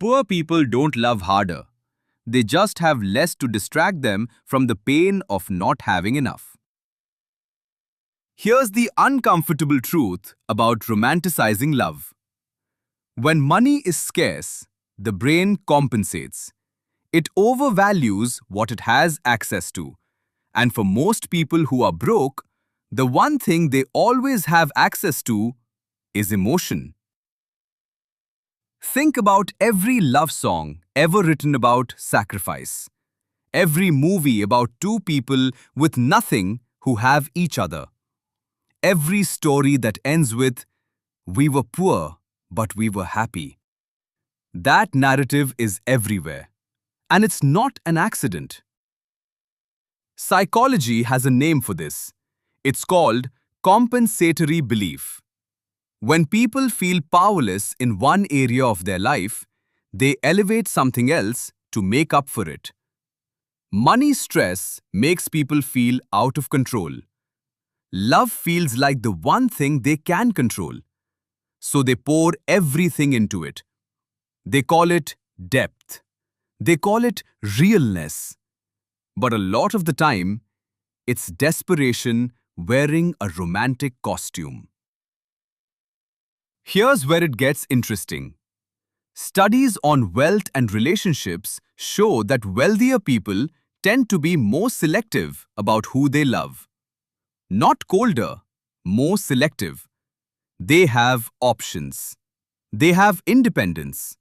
Poor people don't love harder. They just have less to distract them from the pain of not having enough. Here's the uncomfortable truth about romanticizing love. When money is scarce, the brain compensates. It overvalues what it has access to. And for most people who are broke, the one thing they always have access to is emotion. Think about every love song ever written about sacrifice. Every movie about two people with nothing who have each other. Every story that ends with, "We were poor, but we were happy." That narrative is everywhere. And it's not an accident. Psychology has a name for this. It's called compensatory belief. When people feel powerless in one area of their life, they elevate something else to make up for it. Money stress makes people feel out of control. Love feels like the one thing they can control. So they pour everything into it. They call it depth. They call it realness. But a lot of the time, it's desperation wearing a romantic costume. Here's where it gets interesting. Studies on wealth and relationships show that wealthier people tend to be more selective about who they love. Not colder, more selective. They have options. They have independence.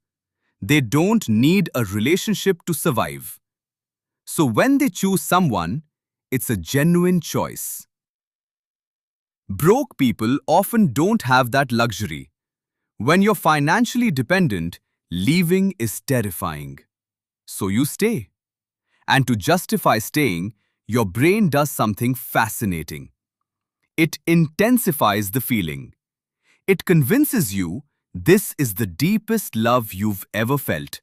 They don't need a relationship to survive. So when they choose someone, it's a genuine choice. Broke people often don't have that luxury. When you're financially dependent, leaving is terrifying. So you stay. And to justify staying, your brain does something fascinating. It intensifies the feeling. It convinces you this is the deepest love you've ever felt.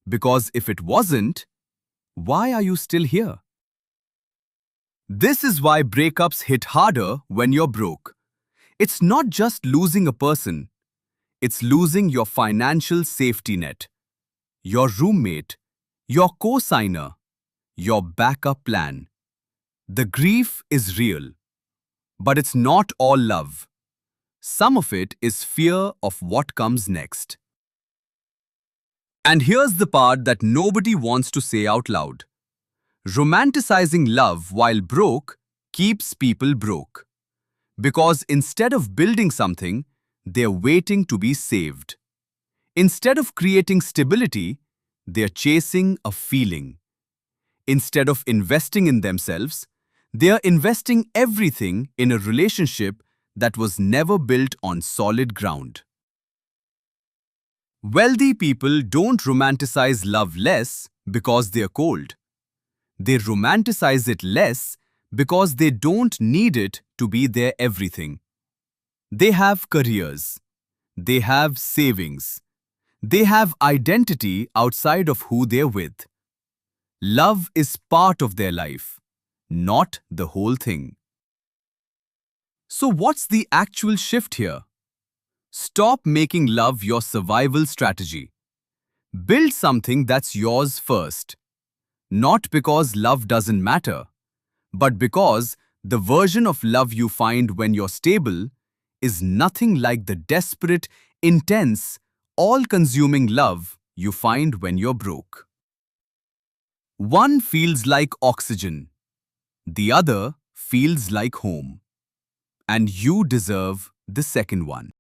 Because if it wasn't, why are you still here? This is why breakups hit harder when you're broke. It's not just losing a person. It's losing your financial safety net, your roommate, your co-signer, your backup plan. The grief is real. But it's not all love. Some of it is fear of what comes next. And here's the part that nobody wants to say out loud. Romanticizing love while broke keeps people broke. Because instead of building something, they're waiting to be saved. Instead of creating stability, they're chasing a feeling. Instead of investing in themselves, they are investing everything in a relationship that was never built on solid ground. Wealthy people don't romanticize love less because they're cold. They romanticize it less because they don't need it to be their everything. They have careers. They have savings. They have identity outside of who they're with. Love is part of their life, not the whole thing. So what's the actual shift here? Stop making love your survival strategy. Build something that's yours first. Not because love doesn't matter, but because the version of love you find when you're stable is nothing like the desperate, intense, all-consuming love you find when you're broke. One feels like oxygen. The other feels like home. And you deserve the second one.